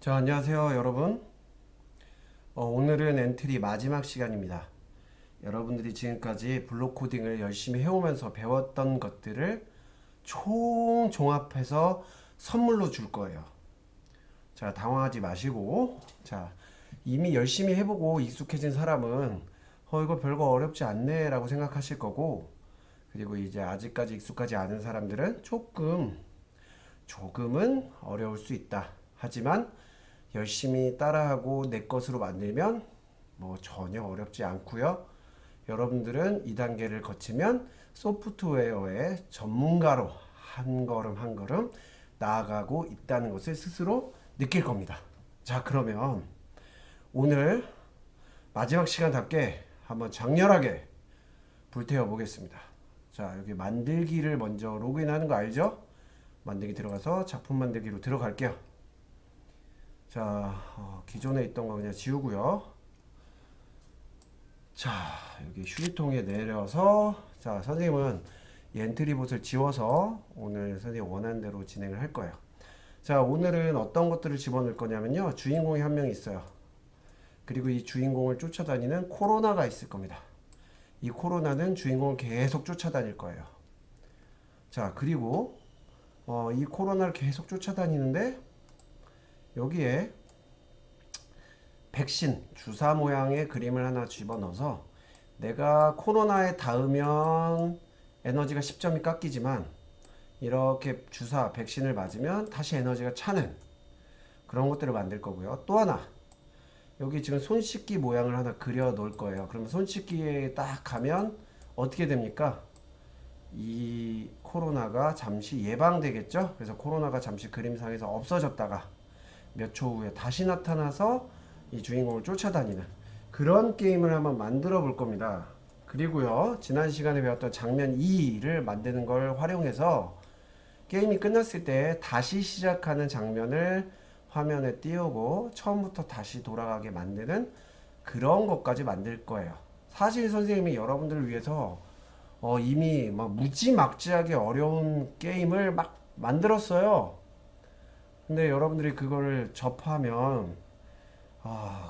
자, 안녕하세요, 여러분. 오늘은 엔트리 마지막 시간입니다. 여러분들이 지금까지 블록 코딩을 열심히 해오면서 배웠던 것들을 총 종합해서 선물로 줄 거예요. 자, 당황하지 마시고, 자, 이미 열심히 해보고 익숙해진 사람은 이거 별거 어렵지 않네 라고 생각하실 거고, 그리고 이제 아직까지 익숙하지 않은 사람들은 조금은 어려울 수 있다. 하지만 열심히 따라하고 내 것으로 만들면 뭐 전혀 어렵지 않고요. 여러분들은 이 단계를 거치면 소프트웨어의 전문가로 한 걸음 한 걸음 나아가고 있다는 것을 스스로 느낄 겁니다. 자, 그러면 오늘 마지막 시간답게 한번 장렬하게 불태워 보겠습니다. 자, 여기 만들기를 먼저 로그인하는 거 알죠? 만들기 들어가서 작품 만들기로 들어갈게요. 자, 기존에 있던 거 그냥 지우고요. 자, 여기 휴지통에 내려서, 자, 선생님은 이 엔트리봇을 지워서 오늘 선생님 원하는 대로 진행을 할 거예요. 자, 오늘은 어떤 것들을 집어넣을 거냐면요, 주인공이 한 명 있어요. 그리고 이 주인공을 쫓아다니는 코로나가 있을 겁니다. 이 코로나는 주인공을 계속 쫓아다닐 거예요. 자, 그리고 이 코로나를 계속 쫓아다니는데 여기에 백신 주사 모양의 그림을 하나 집어넣어서 내가 코로나에 닿으면 에너지가 10점이 깎이지만 이렇게 주사 백신을 맞으면 다시 에너지가 차는 그런 것들을 만들 거고요. 또 하나, 여기 지금 손 씻기 모양을 하나 그려 놓을 거예요. 그러면 손 씻기에 딱 가면 어떻게 됩니까? 이 코로나가 잠시 예방되겠죠. 그래서 코로나가 잠시 그림상에서 없어졌다가 몇 초 후에 다시 나타나서 이 주인공을 쫓아다니는 그런 게임을 한번 만들어 볼 겁니다. 그리고요, 지난 시간에 배웠던 장면 2를 만드는 걸 활용해서 게임이 끝났을 때 다시 시작하는 장면을 화면에 띄우고 처음부터 다시 돌아가게 만드는 그런 것까지 만들 거예요. 사실 선생님이 여러분들을 위해서 이미 막 무지막지하게 어려운 게임을 막 만들었어요. 근데 여러분들이 그거를 접하면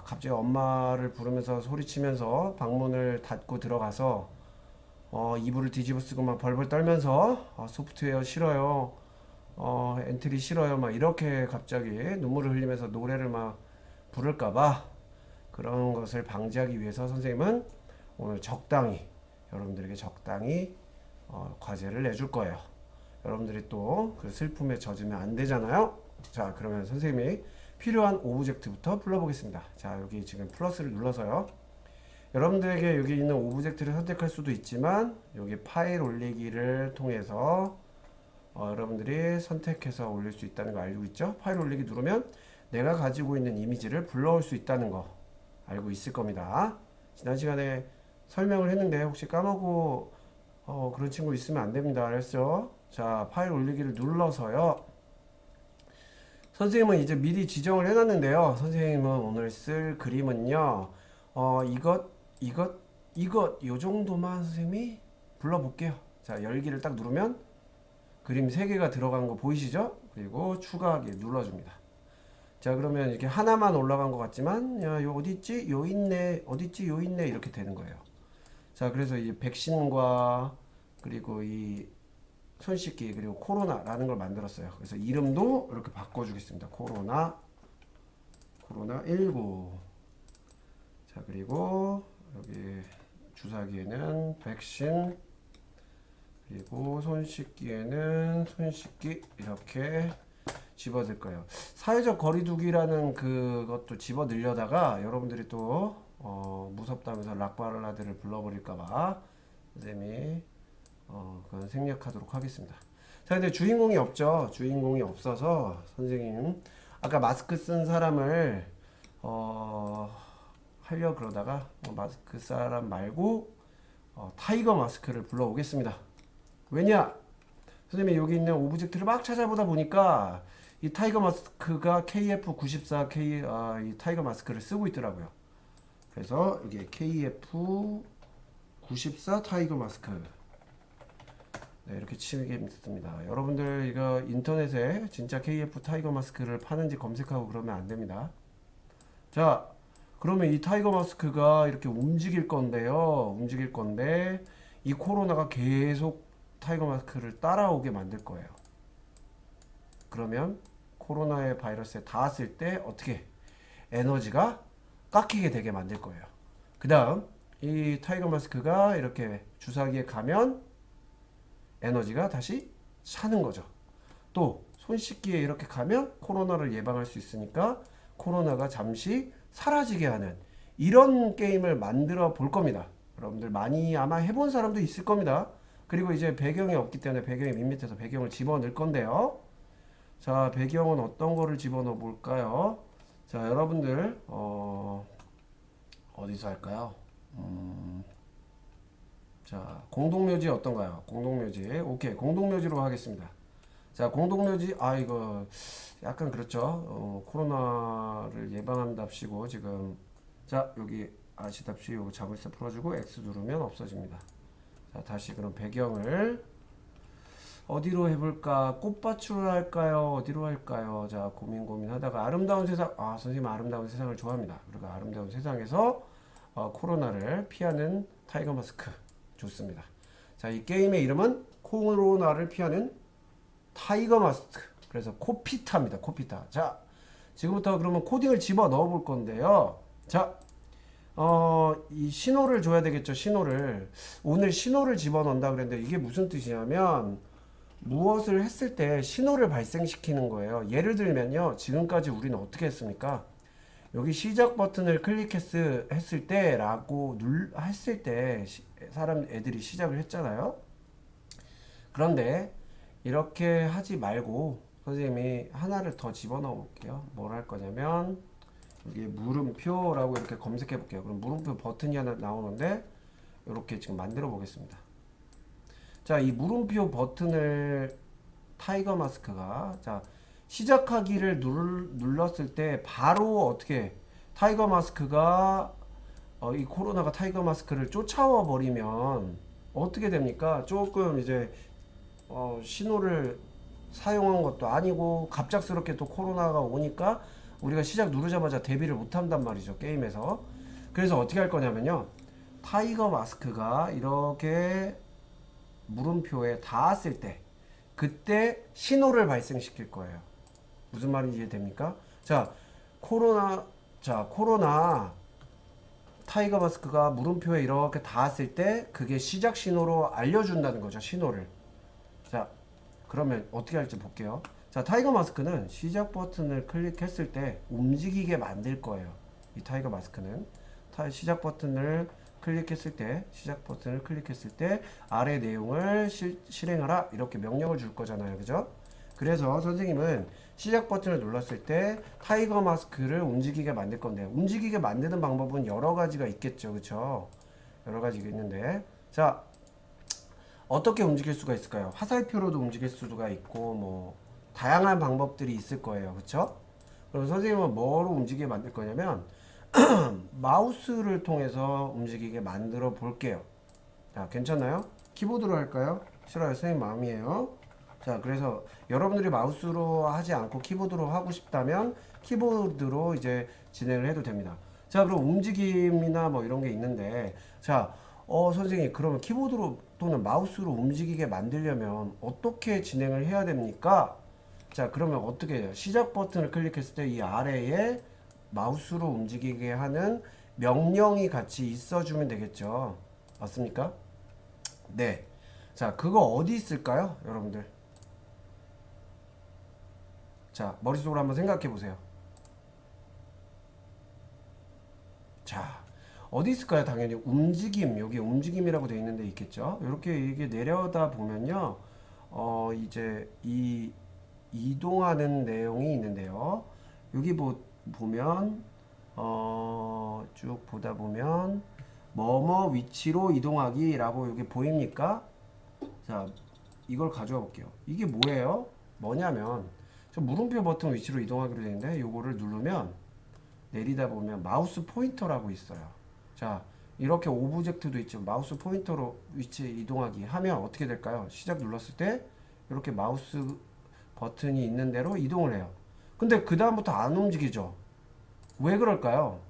갑자기 엄마를 부르면서 소리치면서 방문을 닫고 들어가서 이불을 뒤집어 쓰고 막 벌벌 떨면서 소프트웨어 싫어요, 엔트리 싫어요, 막 이렇게 갑자기 눈물을 흘리면서 노래를 막 부를까봐 그런 것을 방지하기 위해서 선생님은 오늘 여러분들에게 적당히 과제를 내줄 거예요. 여러분들이 또 그 슬픔에 젖으면 안 되잖아요. 자, 그러면 선생님이 필요한 오브젝트부터 불러보겠습니다. 자, 여기 지금 플러스를 눌러서요, 여러분들에게 여기 있는 오브젝트를 선택할 수도 있지만 여기 파일 올리기를 통해서 여러분들이 선택해서 올릴 수 있다는 거 알고 있죠? 파일 올리기 누르면 내가 가지고 있는 이미지를 불러올 수 있다는 거 알고 있을 겁니다. 지난 시간에 설명을 했는데 혹시 까먹고 그런 친구 있으면 안 됩니다. 알았죠? 자, 파일 올리기를 눌러서요, 선생님은 이제 미리 지정을 해놨는데요. 선생님은 오늘 쓸 그림은요, 요 정도만 선생님이 불러볼게요. 자, 열기를 딱 누르면 그림 3개가 들어간 거 보이시죠? 그리고 추가하기 눌러줍니다. 자, 그러면 이렇게 하나만 올라간 것 같지만, 야, 요 어딨지? 요 있네. 어딨지? 요 있네. 이렇게 되는 거예요. 자, 그래서 이제 백신과 그리고 이 손 씻기 그리고 코로나라는 걸 만들었어요. 그래서 이름도 이렇게 바꿔주겠습니다. 코로나19. 자, 그리고 여기 주사기에는 백신, 그리고 손 씻기에는 손 씻기 이렇게 집어들 거예요. 사회적 거리두기라는 그것도 집어 넣으려다가 여러분들이 또 무섭다면서 락발라드를 불러버릴까봐 선생님이 그건 생략하도록 하겠습니다. 자, 근데 주인공이 없죠. 주인공이 없어서 선생님 아까 마스크 쓴 사람을 하려 그러다가 마스크 사람 말고 타이거 마스크를 불러오겠습니다. 왜냐? 선생님이 여기 있는 오브젝트를 막 찾아보다 보니까 이 타이거 마스크가 KF94K 이 타이거 마스크를 쓰고 있더라고요. 그래서 여기 KF94 타이거 마스크 네, 이렇게 치겠습니다. 여러분들 이거 인터넷에 진짜 KF 타이거 마스크를 파는지 검색하고 그러면 안 됩니다. 자, 그러면 이 타이거 마스크가 이렇게 움직일 건데요. 움직일 건데 이 코로나가 계속 타이거 마스크를 따라오게 만들 거예요. 그러면 코로나의 바이러스에 닿았을 때 어떻게 에너지가 깎이게 되게 만들 거예요. 그 다음 이 타이거 마스크가 이렇게 주사기에 가면 에너지가 다시 차는 거죠. 또 손 씻기에 이렇게 가면 코로나를 예방할 수 있으니까 코로나가 잠시 사라지게 하는 이런 게임을 만들어 볼 겁니다. 여러분들 많이 아마 해본 사람도 있을 겁니다. 그리고 이제 배경이 없기 때문에 배경의 밑밑에서 배경을 집어넣을 건데요. 자, 배경은 어떤 거를 집어넣어 볼까요? 자, 여러분들 어디서 할까요? 자, 공동묘지 어떤가요? 공동묘지. 오케이, 공동묘지로 하겠습니다. 자, 공동묘지. 아, 이거 약간 그렇죠. 코로나를 예방한답시고 지금. 자, 여기 아시답시고 요거 자물쇠 풀어주고 X 누르면 없어집니다. 자, 다시 그럼 배경을 어디로 해볼까? 꽃밭으로 할까요? 어디로 할까요? 자, 고민하다가 아름다운 세상. 아, 선생님 아름다운 세상을 좋아합니다. 그리고 아름다운 세상에서 코로나를 피하는 타이거 마스크. 좋습니다. 자, 이 게임의 이름은 코로나를 피하는 타이거 마스크. 그래서 코피타입니다. 코피타. 자, 지금부터 그러면 코딩을 집어 넣어 볼 건데요. 자, 이 신호를 줘야 되겠죠. 신호를. 오늘 신호를 집어 넣는다 그랬는데 이게 무슨 뜻이냐면 무엇을 했을 때 신호를 발생시키는 거예요. 예를 들면요. 지금까지 우리는 어떻게 했습니까? 여기 시작 버튼을 클릭했을 때 라고 했을 때 애들이 시작을 했잖아요. 그런데 이렇게 하지 말고 선생님이 하나를 더 집어넣어 볼게요. 뭘 할 거냐면 여기 물음표라고 이렇게 검색해 볼게요. 그럼 물음표 버튼이 하나 나오는데 이렇게 지금 만들어 보겠습니다. 자, 이 물음표 버튼을 타이거 마스크가 자 시작하기를 눌렀을 때 바로 어떻게 타이거 마스크가 이 코로나가 타이거 마스크를 쫓아와 버리면 어떻게 됩니까? 조금 이제 신호를 사용한 것도 아니고 갑작스럽게 또 코로나가 오니까 우리가 시작 누르자마자 대비를 못 한단 말이죠. 게임에서. 그래서 어떻게 할 거냐면요. 타이거 마스크가 이렇게 물음표에 닿았을 때 그때 신호를 발생시킬 거예요. 무슨 말인지 이해됩니까? 자, 코로나 타이거 마스크가 물음표에 이렇게 닿았을 때 그게 시작 신호로 알려준다는 거죠. 신호를. 자, 그러면 어떻게 할지 볼게요. 자, 타이거 마스크는 시작 버튼을 클릭했을 때 움직이게 만들 거예요. 이 타이거 마스크는 시작 버튼을 클릭했을 때 아래 내용을 실행하라 이렇게 명령을 줄 거잖아요. 그죠? 그래서 선생님은 시작 버튼을 눌렀을 때 타이거 마스크를 움직이게 만들 건데 움직이게 만드는 방법은 여러 가지가 있겠죠. 그쵸? 여러 가지가 있는데 자, 어떻게 움직일 수가 있을까요? 화살표로도 움직일 수가 있고 뭐 다양한 방법들이 있을 거예요. 그쵸? 그럼 선생님은 뭐로 움직이게 만들 거냐면 마우스를 통해서 움직이게 만들어 볼게요. 자, 괜찮나요? 키보드로 할까요? 싫어요. 선생님 마음이에요. 자, 그래서 여러분들이 마우스로 하지 않고 키보드로 하고 싶다면 키보드로 이제 진행을 해도 됩니다. 자, 그럼 움직임이나 뭐 이런 게 있는데 자, 선생님 그러면 키보드로 또는 마우스로 움직이게 만들려면 어떻게 진행을 해야 됩니까? 자, 그러면 어떻게 해요? 시작 버튼을 클릭했을 때 이 아래에 마우스로 움직이게 하는 명령이 같이 있어주면 되겠죠. 맞습니까? 네. 자, 그거 어디 있을까요? 여러분들. 자, 머릿속으로 한번 생각해 보세요. 자, 어디 있을까요? 당연히 움직임, 여기 움직임이라고 되어 있는데 있겠죠. 이렇게 이게 내려다 보면요. 이제 이 이동하는 내용이 있는데요. 여기 보면 쭉 보다 보면 뭐뭐 위치로 이동하기 라고 여기 보입니까? 자, 이걸 가져와 볼게요. 이게 뭐예요? 뭐냐면 저 물음표 버튼 위치로 이동하기로 되는데 요거를 누르면 내리다 보면 마우스 포인터라고 있어요. 자, 이렇게 오브젝트도 있죠. 마우스 포인터로 위치 이동하기 하면 어떻게 될까요? 시작 눌렀을 때 이렇게 마우스 버튼이 있는 대로 이동을 해요. 근데 그 다음부터 안 움직이죠. 왜 그럴까요?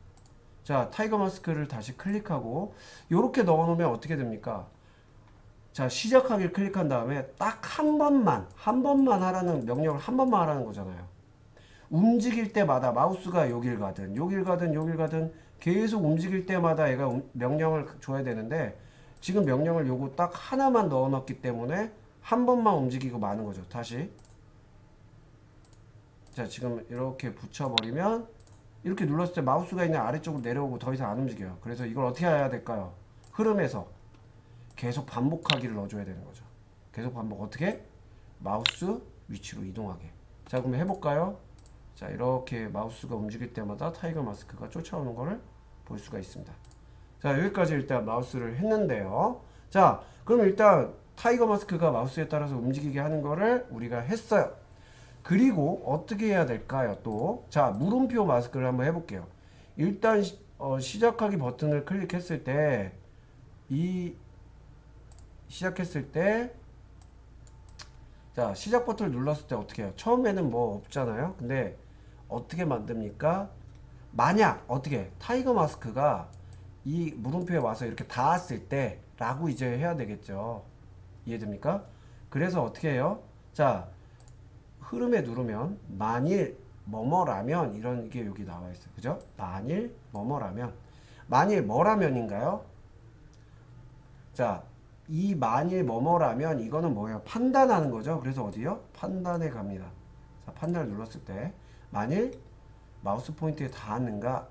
자, 타이거 마스크를 다시 클릭하고 이렇게 넣어놓으면 어떻게 됩니까? 자, 시작하기를 클릭한 다음에 딱 한 번만 하라는 명령을 한 번만 하라는 거잖아요. 움직일 때마다 마우스가 여길 가든 여길 가든 여길 가든 계속 움직일 때마다 얘가 명령을 줘야 되는데 지금 명령을 요거 딱 하나만 넣어놨기 때문에 한 번만 움직이고 마는 거죠. 다시. 자, 지금 이렇게 붙여버리면 이렇게 눌렀을 때 마우스가 있는 아래쪽으로 내려오고 더 이상 안 움직여요. 그래서 이걸 어떻게 해야 될까요? 흐름에서 계속 반복하기를 넣어줘야 되는 거죠. 계속 반복. 어떻게? 마우스 위치로 이동하게. 자, 그럼 해볼까요? 자, 이렇게 마우스가 움직일 때마다 타이거 마스크가 쫓아오는 것을 볼 수가 있습니다. 자, 여기까지 일단 마우스를 했는데요. 자, 그럼 일단 타이거 마스크가 마우스에 따라서 움직이게 하는 거를 우리가 했어요. 그리고 어떻게 해야 될까요? 또, 자, 물음표 마스크를 한번 해볼게요. 일단 시작하기 버튼을 클릭했을 때 시작했을 때 자, 시작 버튼을 눌렀을 때 어떻게 해요? 처음에는 뭐 없잖아요. 근데 어떻게 만듭니까? 만약 어떻게 타이거 마스크가 이 물음표에 와서 이렇게 닿았을 때 라고 이제 해야 되겠죠. 이해됩니까? 그래서 어떻게 해요? 자, 흐름에 누르면 만일 뭐뭐라면 이런 게 여기 나와 있어요. 그죠? 만일 뭐뭐라면 만일 뭐라면인가요? 자, 이 만일 뭐뭐라면 이거는 뭐예요? 판단하는 거죠. 그래서 어디요? 판단에 갑니다. 자, 판단을 눌렀을 때 만일 마우스 포인트에 닿았는가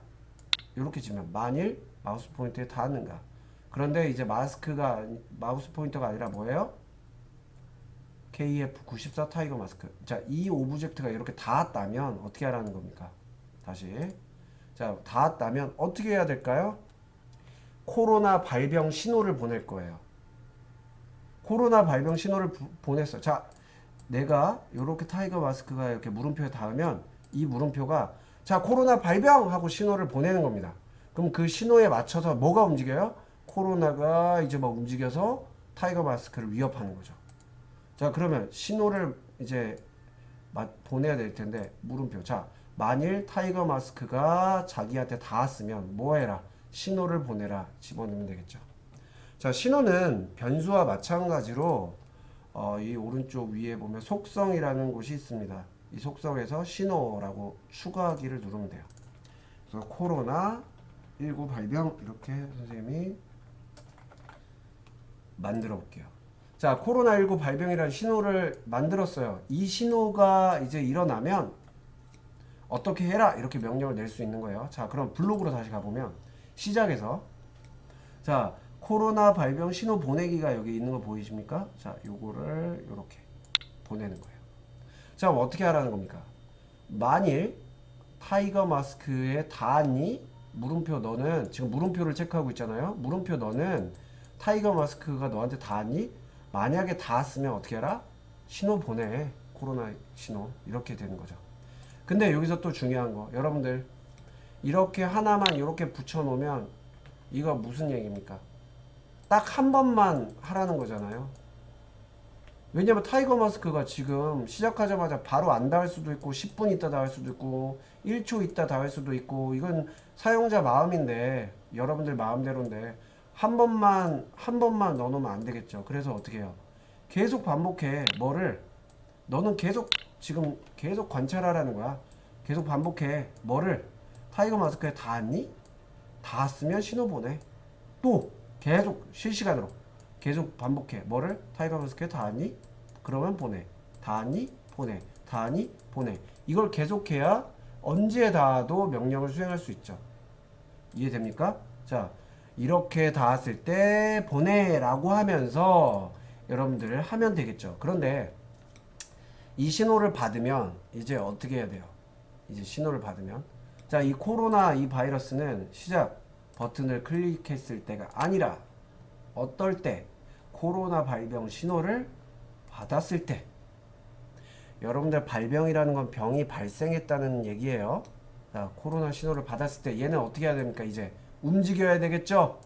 이렇게 치면 만일 마우스 포인트에 닿았는가. 그런데 이제 마우스 포인터가 아니라 뭐예요? KF94 타이거 마스크. 자, 이 오브젝트가 이렇게 닿았다면 어떻게 하라는 겁니까? 다시. 자, 닿았다면 어떻게 해야 될까요? 코로나 발병 신호를 보낼 거예요. 코로나 발병 신호를 보냈어. 자, 내가 이렇게 타이거 마스크가 이렇게 물음표에 닿으면 이 물음표가 자, 코로나 발병 하고 신호를 보내는 겁니다. 그럼 그 신호에 맞춰서 뭐가 움직여요? 코로나가 이제 막 움직여서 타이거 마스크를 위협하는 거죠. 자, 그러면 신호를 이제 보내야 될 텐데 물음표. 자, 만일 타이거 마스크가 자기한테 닿았으면 뭐 해라? 신호를 보내라. 집어넣으면 되겠죠. 자, 신호는 변수와 마찬가지로 이 오른쪽 위에 보면 속성이라는 곳이 있습니다. 이 속성에서 신호라고 추가하기를 누르면 돼요. 그래서 코로나19 발병 이렇게 선생님이 만들어 볼게요. 자, 코로나19 발병이라는 신호를 만들었어요. 이 신호가 이제 일어나면 어떻게 해라 이렇게 명령을 낼 수 있는 거예요. 자, 그럼 블록으로 다시 가보면 시작해서 자, 코로나 발병 신호 보내기가 여기 있는 거 보이십니까? 자, 요거를 이렇게 보내는 거예요. 자, 그럼 어떻게 하라는 겁니까? 만일 타이거 마스크에 닿았니? 물음표 너는 지금 물음표를 체크하고 있잖아요. 물음표 너는 타이거 마스크가 너한테 닿았니? 만약에 닿았으면 어떻게 해라? 신호 보내. 코로나 신호. 이렇게 되는 거죠. 근데 여기서 또 중요한 거. 여러분들 이렇게 하나만 이렇게 붙여 놓으면 이거 무슨 얘기입니까? 딱 한 번만 하라는 거잖아요. 왜냐면 타이거 마스크가 지금 시작하자마자 바로 안 닿을 수도 있고 10분 있다 닿을 수도 있고 1초 있다 닿을 수도 있고 이건 사용자 마음인데 여러분들 마음대로인데 한 번만 넣어놓으면 안 되겠죠. 그래서 어떻게 해요? 계속 반복해. 뭐를? 너는 지금 계속 관찰하라는 거야. 계속 반복해. 뭐를? 타이거 마스크에 닿았니? 닿았으면 신호 보내. 또 계속 실시간으로 계속 반복해. 뭐를? 타이거 마스크에 닿았니? 그러면 보내. 닿았니? 보내. 닿았니? 보내. 이걸 계속해야 언제 닿아도 명령을 수행할 수 있죠. 이해됩니까? 자, 이렇게 닿았을 때 보내라고 하면서 여러분들 하면 되겠죠. 그런데 이 신호를 받으면 이제 어떻게 해야 돼요? 이제 신호를 받으면 자, 이 코로나 이 바이러스는 시작 버튼을 클릭했을 때가 아니라 어떨 때? 코로나 발병 신호를 받았을 때. 여러분들 발병이라는 건 병이 발생했다는 얘기예요. 자, 코로나 신호를 받았을 때 얘는 어떻게 해야 됩니까? 이제 움직여야 되겠죠?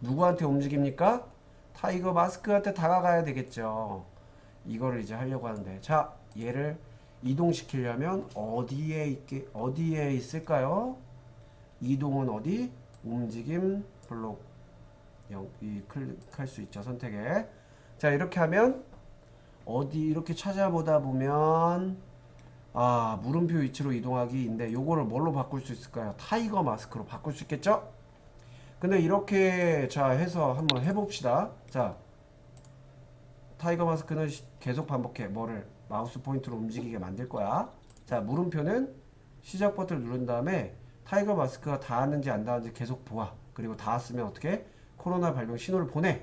누구한테 움직입니까? 타이거 마스크한테 다가가야 되겠죠. 이거를 이제 하려고 하는데, 자, 얘를 이동시키려면 어디에 있을까요? 이동은 어디? 움직임 블록 클릭할 수 있죠. 선택에. 자, 이렇게 하면 어디 이렇게 찾아보다 보면 물음표 위치로 이동하기인데 요거를 뭘로 바꿀 수 있을까요? 타이거 마스크로 바꿀 수 있겠죠? 근데 이렇게 자 해서 한번 해봅시다. 자, 타이거 마스크는 계속 반복해. 뭐를? 마우스 포인트로 움직이게 만들 거야. 자, 물음표는 시작 버튼을 누른 다음에 타이거 마스크가 닿았는지 안 닿았는지 계속 보아. 그리고 닿았으면 어떻게? 코로나 발병 신호를 보내.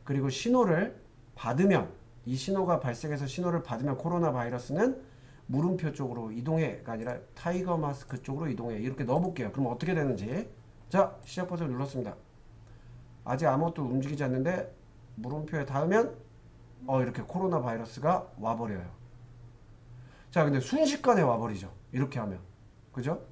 그리고 신호를 받으면, 이 신호가 발생해서 신호를 받으면 코로나 바이러스는 물음표 쪽으로 이동해가 아니라 타이거 마스크 쪽으로 이동해. 이렇게 넣어볼게요. 그럼 어떻게 되는지. 자, 시작 버튼을 눌렀습니다. 아직 아무것도 움직이지 않는데 물음표에 닿으면 이렇게 코로나 바이러스가 와버려요. 자, 근데 순식간에 와버리죠. 이렇게 하면. 그죠?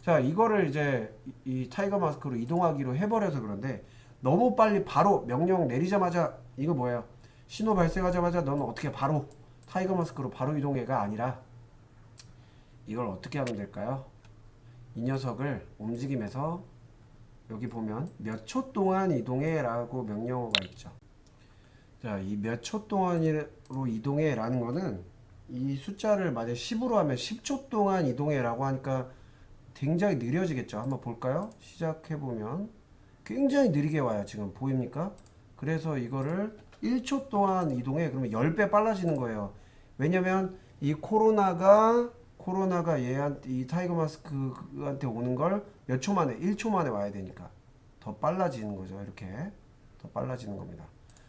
자, 이거를 이제 이 타이거 마스크로 이동하기로 해버려서 그런데 너무 빨리 바로 명령 내리자마자 이거 뭐예요? 신호 발생하자마자 너는 어떻게 바로 타이거 마스크로 바로 이동해가 아니라 이걸 어떻게 하면 될까요? 이 녀석을 움직임에서 여기 보면 몇 초 동안 이동해 라고 명령어가 있죠. 자, 이 몇 초 동안으로 이동해 라는 거는 이 숫자를 만약 10으로 하면 10초 동안 이동해 라고 하니까 굉장히 느려지겠죠. 한번 볼까요? 시작해보면 굉장히 느리게 와요. 지금 보입니까? 그래서 이거를 1초 동안 이동해. 그러면 10배 빨라지는 거예요. 왜냐면 이 코로나가 이 타이거 마스크한테 오는 걸 몇 초 만에, 1초 만에 와야 되니까 더 빨라지는 거죠. 이렇게 더 빨라지는 겁니다.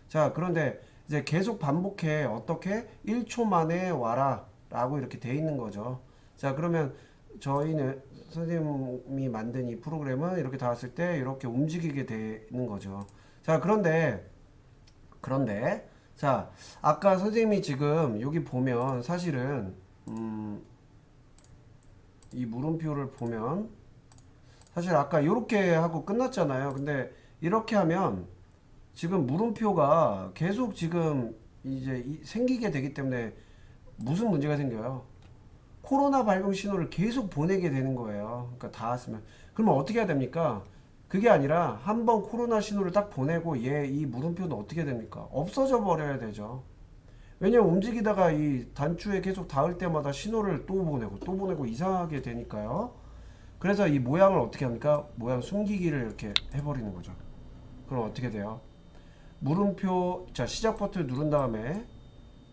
자, 그런데 이제 계속 반복해. 어떻게? 1초 만에 와라 라고 이렇게 돼 있는 거죠. 자, 그러면 저희는 선생님이 만든 이 프로그램은 이렇게 닿았을 때 이렇게 움직이게 되는 거죠. 자, 그런데 자, 아까 선생님이 지금 여기 보면 사실은 이 물음표를 보면 사실 아까 이렇게 하고 끝났잖아요. 근데 이렇게 하면 지금 물음표가 계속 지금 이제 생기게 되기 때문에 무슨 문제가 생겨요? 코로나 발병 신호를 계속 보내게 되는 거예요. 그러니까 닿았으면. 그러면 어떻게 해야 됩니까? 그게 아니라 한번 코로나 신호를 딱 보내고 이 물음표는 어떻게 됩니까? 없어져 버려야 되죠. 왜냐면 움직이다가 이 단추에 계속 닿을 때마다 신호를 또 보내고 이상하게 되니까요. 그래서 이 모양을 어떻게 합니까? 모양 숨기기를 이렇게 해버리는 거죠. 그럼 어떻게 돼요? 물음표, 자, 시작 버튼 누른 다음에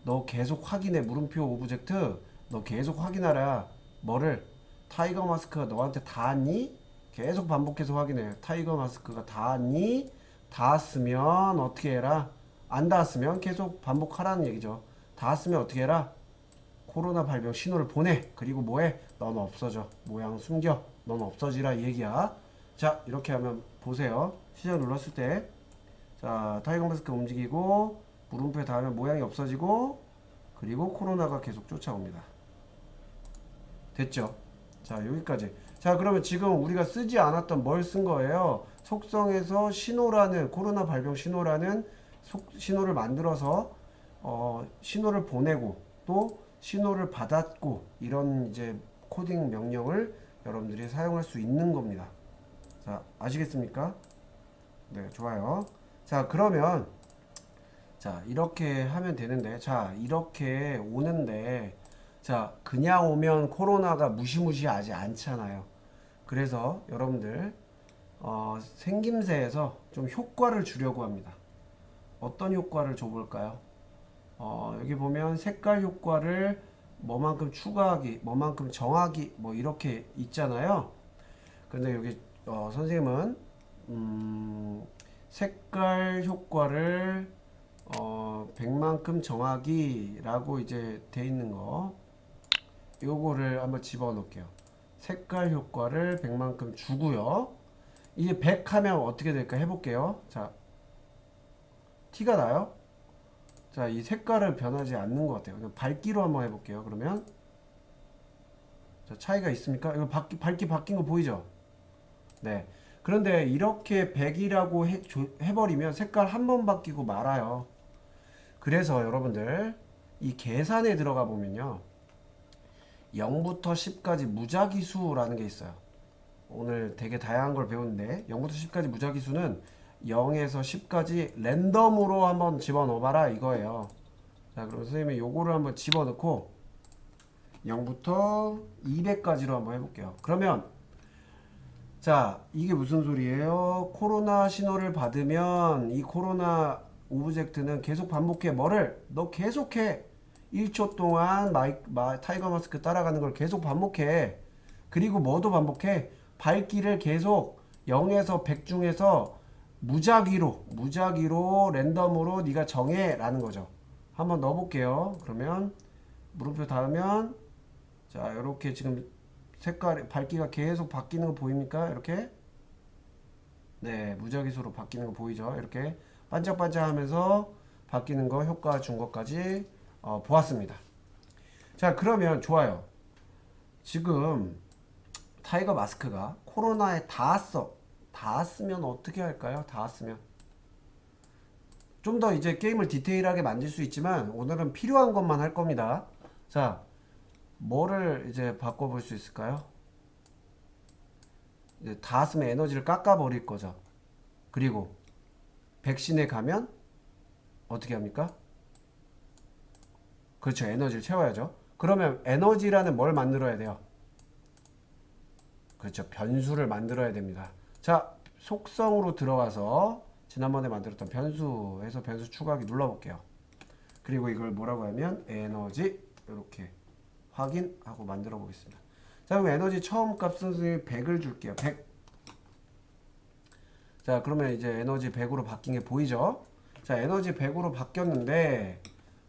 너 계속 확인해. 물음표 오브젝트 너 계속 확인하라. 뭐를? 타이거 마스크가 너한테 닿았니? 계속 반복해서 확인해요. 타이거 마스크가 닿았니? 닿았으면 어떻게 해라? 안 닿았으면 계속 반복하라는 얘기죠. 닿았으면 어떻게 해라? 코로나 발병 신호를 보내. 그리고 뭐해? 넌 없어져. 모양 숨겨. 넌 없어지라 이 얘기야. 자, 이렇게 하면 보세요. 시작 눌렀을 때 자, 타이거 마스크 움직이고 물음표에 닿으면 모양이 없어지고 그리고 코로나가 계속 쫓아옵니다. 됐죠? 자, 여기까지. 자, 그러면 지금 우리가 쓰지 않았던 뭘 쓴 거예요? 속성에서 신호라는 코로나 발병 신호라는 신호를 만들어서 신호를 보내고 또 신호를 받았고 이런 이제 코딩 명령을 여러분들이 사용할 수 있는 겁니다. 자, 아시겠습니까? 네, 좋아요. 자, 그러면 자, 이렇게 하면 되는데 자, 이렇게 오는데 자, 그냥 오면 코로나가 무시무시하지 않잖아요. 그래서 여러분들 생김새에서 좀 효과를 주려고 합니다. 어떤 효과를 줘볼까요? 여기 보면 색깔 효과를 뭐만큼 추가하기, 뭐만큼 정하기 뭐 이렇게 있잖아요. 근데 여기 선생님은 색깔 효과를 100만큼 정하기 라고 이제 돼 있는 거 요거를 한번 집어 넣을게요. 색깔 효과를 100만큼 주고요. 이제 100 하면 어떻게 될까 해볼게요. 자, 티가 나요? 자, 이 색깔은 변하지 않는 것 같아요. 그냥 밝기로 한번 해볼게요. 그러면 자, 차이가 있습니까? 이거 밝기 바뀐 거 보이죠? 네. 그런데 이렇게 100이라고 해버리면 색깔 한 번 바뀌고 말아요. 그래서 여러분들 이 계산에 들어가 보면요, 0부터 10까지 무작위수라는 게 있어요. 오늘 되게 다양한 걸 배우는데 0부터 10까지 무작위수는 0에서 10까지 랜덤으로 한번 집어넣어봐라 이거예요. 자, 그럼 선생님이 요거를 한번 집어넣고 0부터 200까지로 한번 해볼게요. 그러면 자, 이게 무슨 소리예요? 코로나 신호를 받으면 이 코로나 오브젝트는 계속 반복해. 뭐를? 너 계속해. 1초 동안 타이거 마스크 따라가는 걸 계속 반복해. 그리고 뭐도 반복해? 밝기를 계속 0에서 100 중에서 무작위로 랜덤으로 네가 정해 라는 거죠. 한번 넣어볼게요. 그러면 물음표 닿으면 자, 이렇게 지금 색깔 밝기가 계속 바뀌는 거 보입니까? 이렇게 네, 무작위수로 바뀌는 거 보이죠? 이렇게 반짝반짝 하면서 바뀌는 거 효과 준 것까지 보았습니다. 자, 그러면 좋아요. 지금 타이거 마스크가 코로나에 닿았으면 어떻게 할까요? 닿았으면 좀 더 이제 게임을 디테일하게 만들 수 있지만 오늘은 필요한 것만 할 겁니다. 자, 뭐를 이제 바꿔볼 수 있을까요? 이제 닿았으면 에너지를 깎아버릴 거죠. 그리고 백신에 가면 어떻게 합니까? 그렇죠. 에너지를 채워야죠. 그러면 에너지라는 뭘 만들어야 돼요? 그렇죠. 변수를 만들어야 됩니다. 자, 속성으로 들어가서 지난번에 만들었던 변수에서 변수 추가하기 눌러볼게요. 그리고 이걸 뭐라고 하면 에너지 이렇게 확인하고 만들어 보겠습니다. 자, 그럼 에너지 처음 값은 100을 줄게요. 100. 자, 그러면 이제 에너지 100으로 바뀐 게 보이죠? 자, 에너지 100으로 바뀌었는데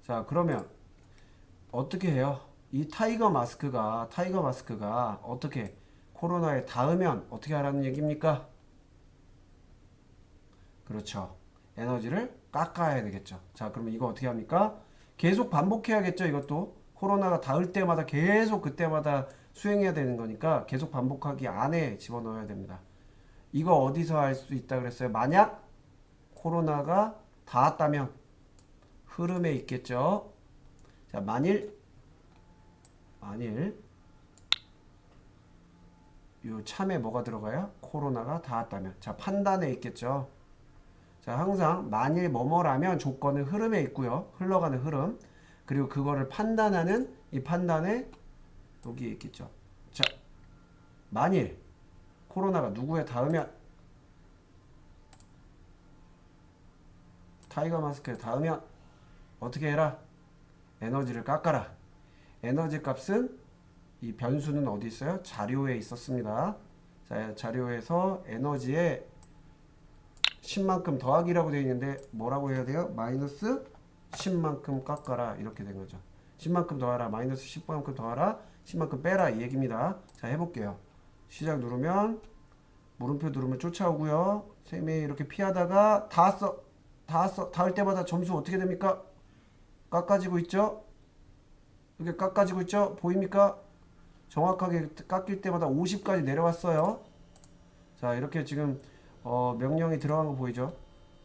자, 그러면 어떻게 해요? 이 타이거 마스크가 어떻게 코로나에 닿으면 어떻게 하라는 얘기입니까? 그렇죠. 에너지를 깎아야 되겠죠. 자, 그러면 이거 어떻게 합니까? 계속 반복해야겠죠. 이것도 코로나가 닿을 때마다 계속 그때마다 수행해야 되는 거니까 계속 반복하기 안에 집어넣어야 됩니다. 이거 어디서 할 수 있다 그랬어요? 만약 코로나가 닿았다면 흐름에 있겠죠. 자, 만일 요 참에 뭐가 들어가요? 코로나가 닿았다면. 자, 판단에 있겠죠. 자, 항상 만일 뭐뭐라면 조건은 흐름에 있고요. 흘러가는 흐름. 그리고 그거를 판단하는 이 판단에 여기에 있겠죠. 자, 만일 코로나가 누구에 닿으면 타이거 마스크에 닿으면 어떻게 해라? 에너지를 깎아라. 에너지 값은 이 변수는 어디 있어요? 자료에 있었습니다. 자, 자료에서 에너지에 10만큼 더하기라고 되어 있는데 뭐라고 해야 돼요? 마이너스 10만큼 깎아라 이렇게 된 거죠. 10만큼 더하라 마이너스 10만큼 더하라 10만큼 빼라 이 얘기입니다. 자, 해볼게요. 시작 누르면 물음표 누르면 쫓아오고요. 쌤이 이렇게 피하다가 닿을 때마다 점수 어떻게 됩니까? 깎아지고 있죠? 이렇게 깎아지고 있죠? 보입니까? 정확하게 깎일 때마다 50까지 내려왔어요. 자, 이렇게 지금 명령이 들어간 거 보이죠?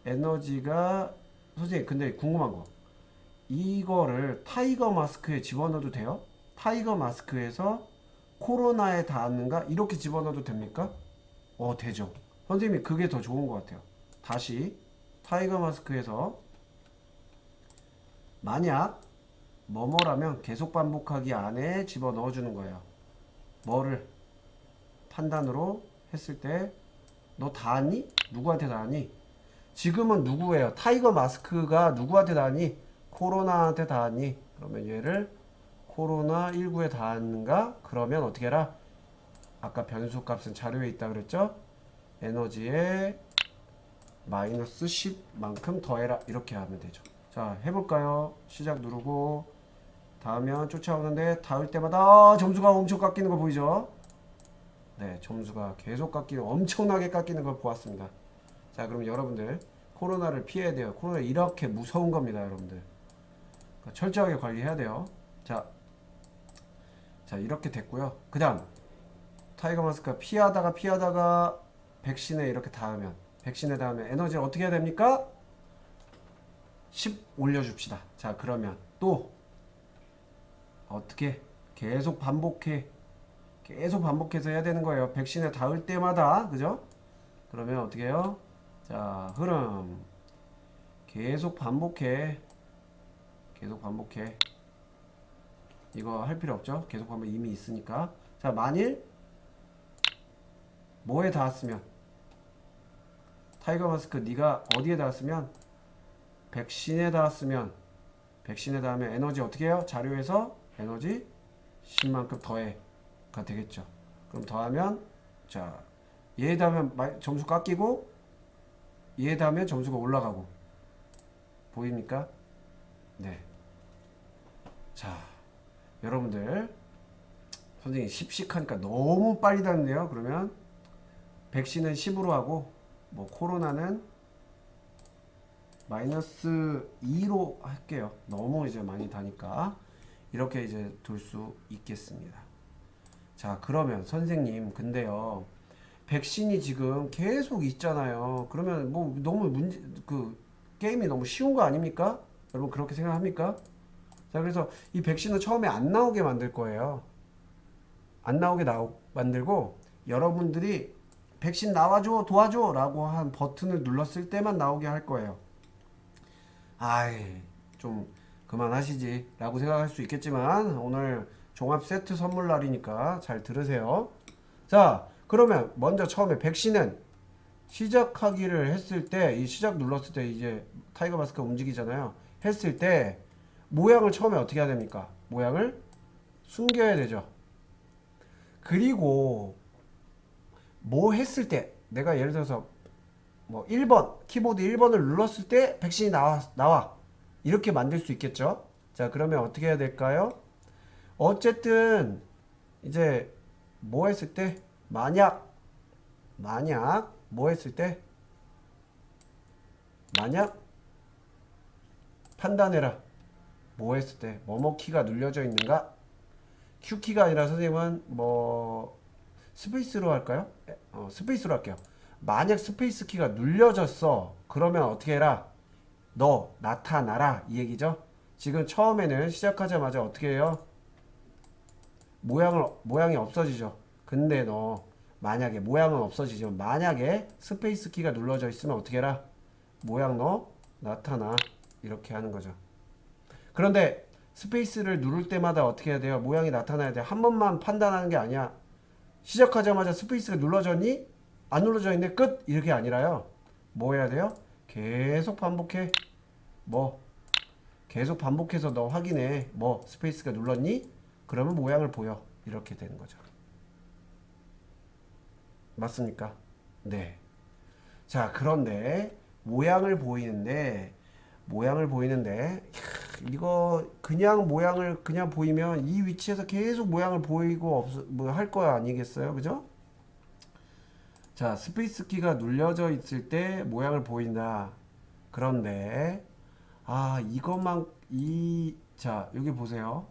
에너지가 선생님 근데 궁금한 거 이거를 타이거 마스크에 집어넣어도 돼요? 타이거 마스크에서 코로나에 닿았는가? 이렇게 집어넣어도 됩니까? 되죠. 선생님이 그게 더 좋은 것 같아요. 다시 타이거 마스크에서 만약 뭐뭐라면 계속 반복하기 안에 집어넣어 주는 거예요. 뭐를 판단으로 했을 때 너 닿았니? 누구한테 닿았니? 지금은 누구예요? 타이거 마스크가 누구한테 닿았니? 코로나한테 닿았니? 그러면 얘를 코로나19에 닿았는가? 그러면 어떻게 해라? 아까 변수 값은 자료에 있다 그랬죠? 에너지에 마이너스 10만큼 더해라 이렇게 하면 되죠. 자, 해볼까요? 시작 누르고 닿으면 쫓아오는데 닿을 때마다 점수가 엄청 깎이는 거 보이죠? 네, 점수가 계속 깎이는 엄청나게 깎이는 걸 보았습니다. 자, 그럼 여러분들 코로나를 피해야 돼요. 코로나 이렇게 무서운 겁니다, 여러분들. 그러니까 철저하게 관리해야 돼요. 자, 이렇게 됐고요. 그 다음 타이거 마스크가 피하다가 백신에 이렇게 닿으면, 백신에 닿으면 에너지를 어떻게 해야 됩니까? 10 올려줍시다. 자, 그러면 또 어떻게 계속 반복해, 계속 반복해서 해야 되는 거예요. 백신에 닿을 때마다. 그죠? 그러면 어떻게 해요? 자, 흐름 계속 반복해, 계속 반복해. 이거 할 필요 없죠? 계속 반복 이미 있으니까. 자, 만일 뭐에 닿았으면, 타이거 마스크 네가 어디에 닿았으면, 백신에 닿았으면, 백신에 닿으면 에너지 어떻게 해요? 자료에서 에너지 10만큼 더해가 되겠죠. 그럼 더하면, 자, 얘에 닿으면 점수 깎이고, 얘에 닿으면 점수가 올라가고. 보입니까? 네. 자, 여러분들, 선생님이 10씩 하니까 너무 빨리 닿는데요. 그러면 백신은 10으로 하고, 뭐 코로나는 마이너스 2로 할게요. 너무 이제 많이 다니까. 이렇게 이제 둘 수 있겠습니다. 자, 그러면 선생님, 근데요, 백신이 지금 계속 있잖아요. 그러면 뭐 너무 게임이 너무 쉬운 거 아닙니까? 여러분 그렇게 생각합니까? 자, 그래서 이 백신은 처음에 안 나오게 만들 거예요. 안 나오게 만들고, 여러분들이 백신 나와줘, 도와줘 라고 한 버튼을 눌렀을 때만 나오게 할 거예요. 아이, 좀 그만하시지 라고 생각할 수 있겠지만, 오늘 종합 세트 선물 날이니까 잘 들으세요. 자, 그러면 먼저 처음에 백신은 시작하기를 했을 때, 이 시작 눌렀을 때 이제 타이거 마스크 움직이잖아요. 했을 때 모양을 처음에 어떻게 해야 됩니까? 모양을 숨겨야 되죠. 그리고 뭐 했을 때, 내가 예를 들어서 뭐 1번, 키보드 1번을 눌렀을 때 백신이 나와. 이렇게 만들 수 있겠죠. 자, 그러면 어떻게 해야 될까요? 어쨌든 이제 뭐 했을 때, 만약 뭐 했을 때, 만약 판단해라. 뭐 했을 때 뭐뭐 키가 눌려져 있는가? Q키가 아니라 선생님은 뭐 스페이스로 할까요? 스페이스로 할게요. 만약 스페이스 키가 눌려졌어. 그러면 어떻게 해라? 너 나타나라, 이 얘기죠. 지금 처음에는 시작하자마자 어떻게 해요? 모양이 없어지죠. 근데 너 만약에 모양은 없어지지만, 만약에 스페이스 키가 눌러져 있으면 어떻게 해라? 모양 너 나타나. 이렇게 하는 거죠. 그런데 스페이스를 누를 때마다 어떻게 해야 돼요? 모양이 나타나야 돼요. 한 번만 판단하는 게 아니야. 시작하자마자 스페이스가 눌러졌니? 안 눌러져 있네? 끝! 이렇게 아니라요. 뭐 해야 돼요? 계속 반복해. 뭐? 계속 반복해서 너 확인해. 뭐? 스페이스가 눌렀니? 그러면 모양을 보여. 이렇게 되는 거죠. 맞습니까? 네. 자, 그런데 모양을 보이는데 이거 그냥 모양을 그냥 보이면 이 위치에서 계속 모양을 보이고 뭐 할 거 아니겠어요? 그죠? 자, 스페이스 키가 눌려져 있을 때 모양을 보인다. 그런데 자, 여기 보세요.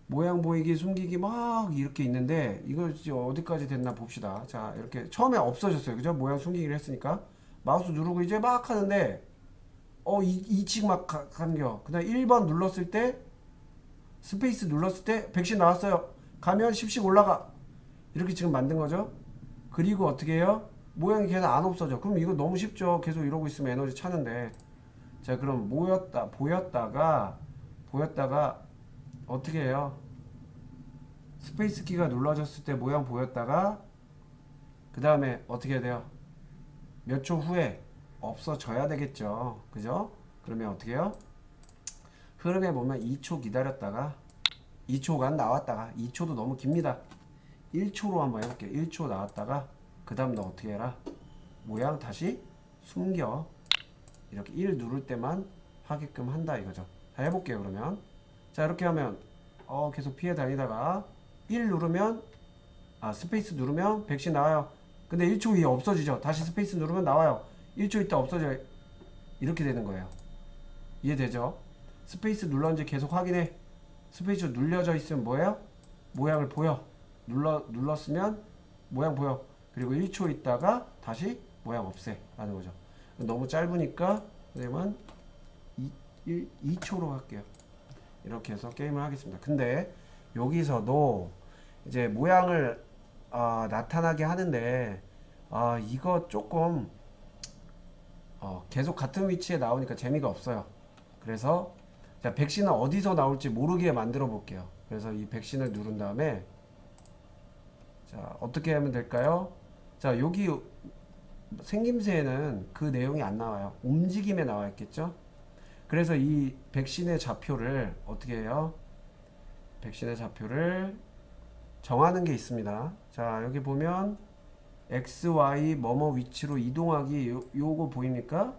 모양 보이기, 숨기기 막 이렇게 있는데, 이거 이제 어디까지 됐나 봅시다. 자, 이렇게 처음에 없어졌어요. 그죠? 모양 숨기기를 했으니까. 마우스 누르고 이제 막 하는데, 이측 막 감겨. 그다음 1번 눌렀을 때, 스페이스 눌렀을 때 백신 나왔어요. 가면 10씩 올라가. 이렇게 지금 만든 거죠. 그리고 어떻게 해요? 모양이 계속 안 없어져. 그럼 이거 너무 쉽죠. 계속 이러고 있으면 에너지 차는데. 자, 그럼 보였다가 어떻게 해요? 스페이스 키가 눌러졌을 때 모양 보였다가, 그 다음에 어떻게 해야 돼요? 몇 초 후에 없어져야 되겠죠. 그죠? 그러면 어떻게 해요? 흐름에 보면 2초 기다렸다가 2초간 나왔다가, 2초도 너무 깁니다. 1초로 한번 해볼게요. 1초 나왔다가 그 다음 너 어떻게 해라? 모양 다시 숨겨. 이렇게 1 누를 때만 하게끔 한다 이거죠. 자, 해볼게요. 그러면 자, 이렇게 하면 계속 피해 다니다가 1 누르면 스페이스 누르면 백신 나와요. 근데 1초 후에 없어지죠. 다시 스페이스 누르면 나와요. 1초 있다 없어져요. 이렇게 되는 거예요. 이해되죠? 스페이스 눌렀는지 계속 확인해. 스페이스 눌려져 있으면 뭐예요? 모양을 보여. 눌렀으면 모양 보여. 그리고 1초 있다가 다시 모양 없애 라는 거죠. 너무 짧으니까 선생님은 2초로 할게요. 이렇게 해서 게임을 하겠습니다. 근데 여기서도 이제 모양을 나타나게 하는데 이거 조금 계속 같은 위치에 나오니까 재미가 없어요. 그래서 자, 백신은 어디서 나올지 모르게 만들어 볼게요. 그래서 이 백신을 누른 다음에 자, 어떻게 하면 될까요? 자, 여기 생김새에는 그 내용이 안 나와요. 움직임에 나와 있겠죠? 그래서 이 백신의 좌표를 어떻게 해요? 백신의 좌표를 정하는 게 있습니다. 자, 여기 보면 X, Y, 뭐뭐 위치로 이동하기 요거 보입니까?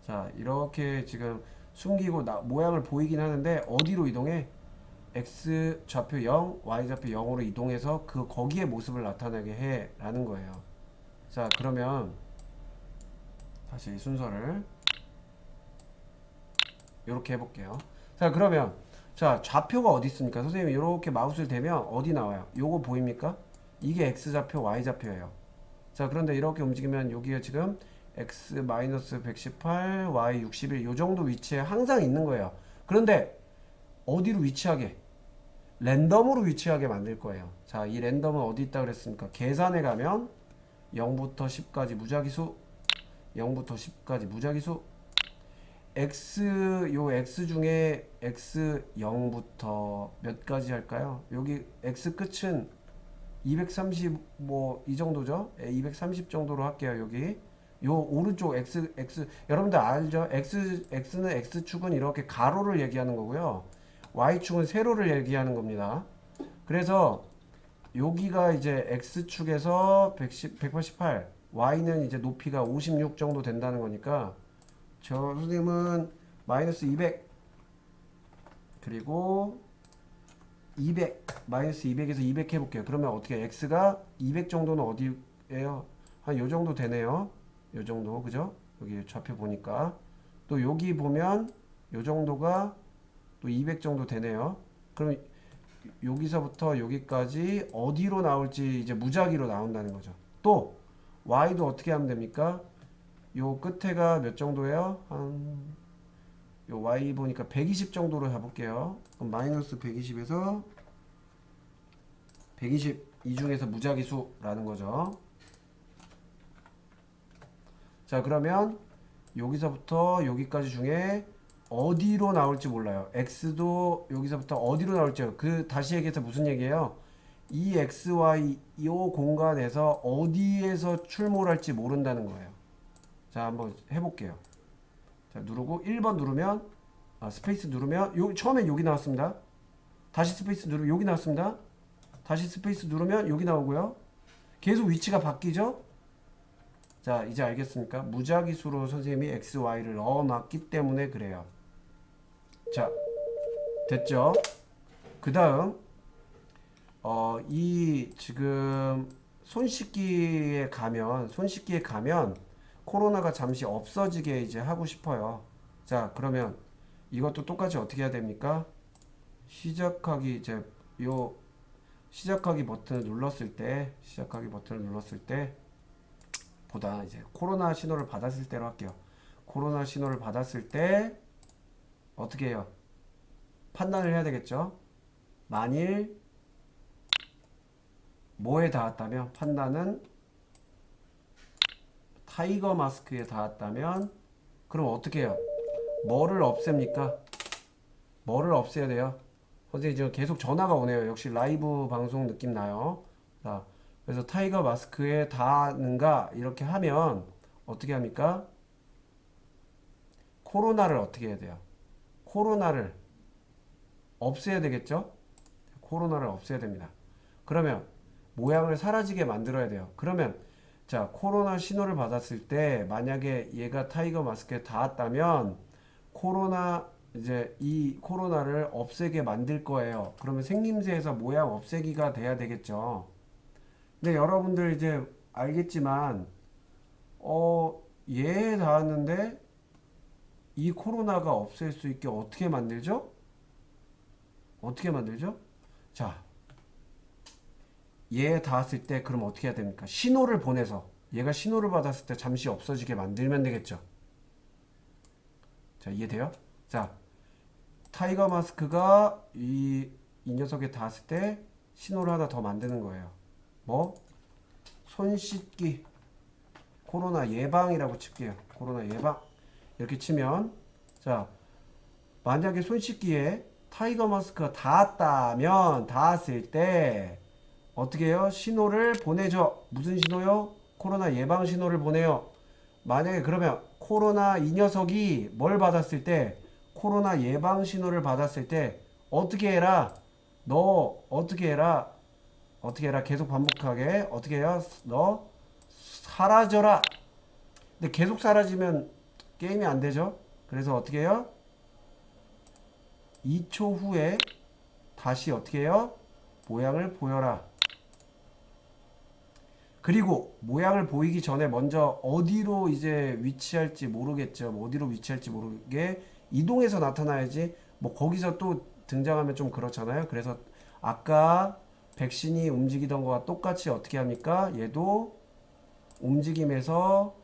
자, 이렇게 지금 숨기고 모양을 보이긴 하는데 어디로 이동해? X 좌표 0, Y 좌표 0으로 이동해서 거기에 모습을 나타나게 해 라는 거예요. 자, 그러면 다시 순서를 이렇게 해볼게요. 자, 그러면 자, 좌표가 어디 있습니까? 선생님이 이렇게 마우스를 대면 어디 나와요? 요거 보입니까? 이게 X좌표, Y좌표예요. 자, 그런데 이렇게 움직이면 여기에 지금 X-118, Y61 요 정도 위치에 항상 있는 거예요. 그런데 어디로 위치하게? 랜덤으로 위치하게 만들 거예요. 자, 이 랜덤은 어디 있다 그랬습니까? 계산에 가면 0부터 10까지 무작위수, 0부터 10까지 무작위수, 요 X 중에 X 0부터 몇 가지 할까요? 여기 X 끝은 230 뭐 이 정도죠? 230 정도로 할게요. 여기 요 오른쪽 X 여러분들 알죠? X는 X축은 이렇게 가로를 얘기하는 거고요. Y축은 세로를 얘기하는 겁니다. 그래서 여기가 이제 X축에서 188, Y는 이제 높이가 56 정도 된다는 거니까 저 선생님은 마이너스 200 그리고 200 마이너스 200에서 200 해볼게요. 그러면 어떻게 X가 200 정도는 어디에요? 한 요 정도 되네요. 요 정도 그죠? 여기 좌표 보니까 또 여기 보면 요 정도가 또 200 정도 되네요. 그럼 여기서부터 여기까지 어디로 나올지 이제 무작위로 나온다는 거죠. 또 Y도 어떻게 하면 됩니까? 요 끝에가 몇 정도예요? 요 Y 보니까 120 정도로 해볼게요. 그럼 마이너스 120에서 120 이 중에서 무작위수라는 거죠. 자, 그러면 여기서부터 여기까지 중에 어디로 나올지 몰라요. X도 여기서부터 어디로 나올지 다시 얘기해서 무슨 얘기예요? 이 XY 요 공간에서 어디에서 출몰할지 모른다는 거예요. 자, 한번 해볼게요. 자, 누르고 1번 누르면 스페이스 누르면 처음엔 여기 나왔습니다. 다시 스페이스 누르면 여기 나왔습니다. 다시 스페이스 누르면 여기 나오고요. 계속 위치가 바뀌죠? 자, 이제 알겠습니까? 무작위수로 선생님이 X, Y를 넣어놨기 때문에 그래요. 자, 됐죠? 그 다음 이 지금 손 씻기에 가면 코로나가 잠시 없어지게 이제 하고 싶어요. 자, 그러면 이것도 똑같이 어떻게 해야 됩니까? 시작하기 버튼을 눌렀을 때 보다 이제 코로나 신호를 받았을 때로 할게요. 코로나 신호를 받았을 때 어떻게 해요? 판단을 해야 되겠죠? 만일 뭐에 닿았다면 판단은 타이거 마스크에 닿았다면 그럼 어떻게 해요? 뭐를 없앱니까? 뭐를 없애야 돼요? 선생님 지금 계속 전화가 오네요. 역시 라이브 방송 느낌 나요. 자, 그래서 타이거 마스크에 닿는가 이렇게 하면 어떻게 합니까? 코로나를 어떻게 해야 돼요? 코로나를 없애야 되겠죠? 코로나를 없애야 됩니다. 그러면 모양을 사라지게 만들어야 돼요. 그러면 자, 코로나 신호를 받았을 때 만약에 얘가 타이거 마스크에 닿았다면 이 코로나를 없애게 만들 거예요. 그러면 생김새에서 모양 없애기가 돼야 되겠죠. 근데 여러분들 이제 알겠지만 얘에 닿았는데 이 코로나가 없앨 수 있게 어떻게 만들죠? 어떻게 만들죠? 자, 얘에 닿았을 때 그럼 어떻게 해야 됩니까? 신호를 보내서 얘가 신호를 받았을 때 잠시 없어지게 만들면 되겠죠. 자, 이해돼요? 자, 타이거 마스크가 이 녀석에 닿았을 때 신호를 하나 더 만드는 거예요. 뭐? 손 씻기 코로나 예방이라고 칠게요. 코로나 예방 이렇게 치면 자, 만약에 손 씻기에 타이거 마스크가 닿았을 때 어떻게 해요? 신호를 보내죠. 무슨 신호요? 코로나 예방 신호를 보내요. 만약에 그러면 코로나 이 녀석이 뭘 받았을 때 코로나 예방 신호를 받았을 때 어떻게 해라? 너 어떻게 해라? 어떻게 해라? 계속 반복하게 어떻게 해요? 너 사라져라. 근데 계속 사라지면 게임이 안 되죠. 그래서 어떻게 해요? 2초 후에 다시 어떻게 해요? 모양을 보여라. 그리고 모양을 보이기 전에 먼저 어디로 이제 위치할지 모르겠죠. 어디로 위치할지 모르게 이동해서 나타나야지. 뭐 거기서 또 등장하면 좀 그렇잖아요. 그래서 아까 백신이 움직이던 거와 똑같이 어떻게 합니까? 얘도 움직임에서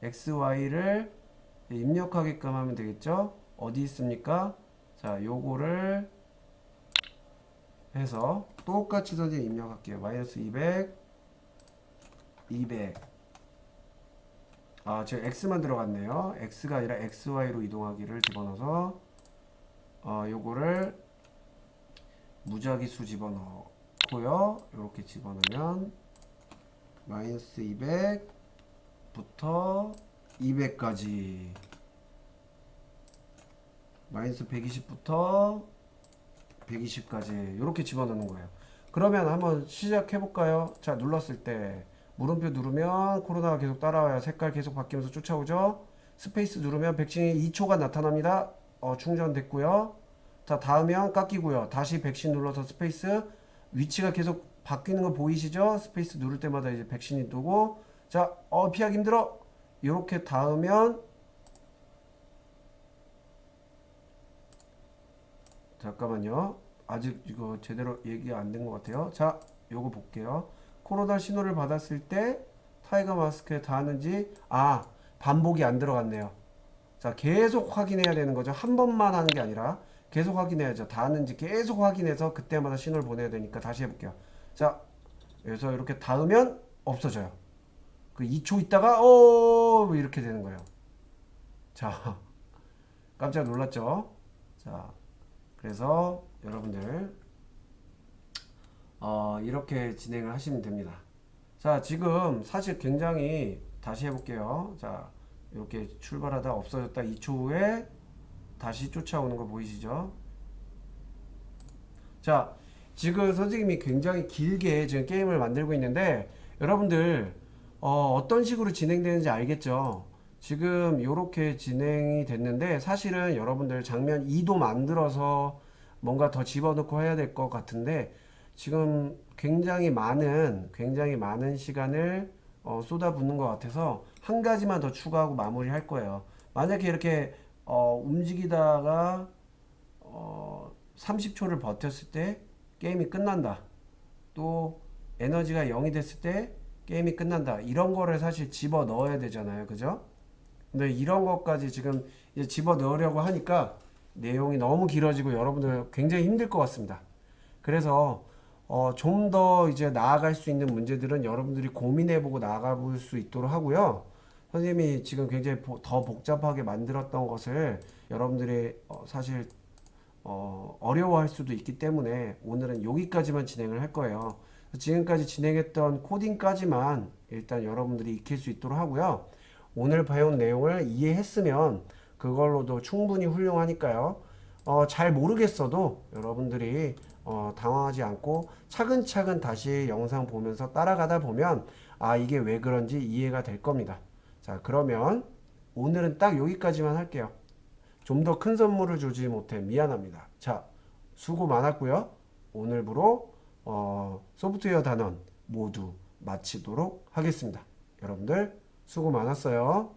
XY를 입력하게끔 하면 되겠죠. 어디 있습니까? 자, 요거를 해서 똑같이 선생님 입력할게요. 마이너스 200. 아, 지금 X만 들어갔네요. X가 아니라 XY로 이동하기를 집어넣어서 요거를 무작위수 집어넣고요. 요렇게 집어넣으면 마이너스 200부터 200까지 마이너스 120부터 120까지 이렇게 집어넣는 거예요. 그러면 한번 시작해 볼까요? 자, 눌렀을 때 물음표 누르면 코로나가 계속 따라와요. 색깔 계속 바뀌면서 쫓아오죠. 스페이스 누르면 백신이 2초가 나타납니다. 충전됐고요. 자, 닿으면 깎이고요. 다시 백신 눌러서 스페이스 위치가 계속 바뀌는 거 보이시죠? 스페이스 누를 때마다 이제 백신이 뜨고 자, 피하기 힘들어. 이렇게 닿으면 잠깐만요. 아직 이거 제대로 얘기가 안 된 것 같아요. 자, 요거 볼게요. 코로나 신호를 받았을 때 타이거 마스크에 닿았는지 반복이 안 들어갔네요. 자, 계속 확인해야 되는 거죠. 한 번만 하는 게 아니라 계속 확인해야죠. 닿았는지 계속 확인해서 그때마다 신호를 보내야 되니까 다시 해볼게요. 자, 여기서 이렇게 닿으면 없어져요. 그 2초 있다가 이렇게 되는 거예요. 자, 깜짝 놀랐죠? 자, 그래서 여러분들 이렇게 진행을 하시면 됩니다. 자, 지금 사실 굉장히 다시 해볼게요. 자, 이렇게 출발하다 없어졌다 2초 후에 다시 쫓아오는 거 보이시죠? 자, 지금 선생님이 굉장히 길게 지금 게임을 만들고 있는데 여러분들 어떤 식으로 진행되는지 알겠죠? 지금 이렇게 진행이 됐는데 사실은 여러분들 장면 2도 만들어서 뭔가 더 집어넣고 해야 될 것 같은데 지금 굉장히 많은 시간을 쏟아붓는 것 같아서 한 가지만 더 추가하고 마무리할 거예요. 만약에 이렇게 움직이다가 30초를 버텼을 때 게임이 끝난다. 또 에너지가 0이 됐을 때 게임이 끝난다. 이런 거를 사실 집어 넣어야 되잖아요. 그죠? 근데 이런 것까지 지금 이제 집어 넣으려고 하니까 내용이 너무 길어지고 여러분들 굉장히 힘들 것 같습니다. 그래서 좀 더 이제 나아갈 수 있는 문제들은 여러분들이 고민해보고 나아가볼 수 있도록 하고요. 선생님이 지금 굉장히 더 복잡하게 만들었던 것을 여러분들이 사실 어려워할 수도 있기 때문에 오늘은 여기까지만 진행을 할 거예요. 지금까지 진행했던 코딩까지만 일단 여러분들이 익힐 수 있도록 하고요. 오늘 배운 내용을 이해했으면 그걸로도 충분히 훌륭하니까요. 잘 모르겠어도 여러분들이 당황하지 않고 차근차근 다시 영상 보면서 따라가다 보면 이게 왜 그런지 이해가 될 겁니다. 자, 그러면 오늘은 딱 여기까지만 할게요. 좀 더 큰 선물을 주지 못해 미안합니다. 자, 수고 많았고요. 오늘부로 소프트웨어 단원 모두 마치도록 하겠습니다. 여러분들 수고 많았어요.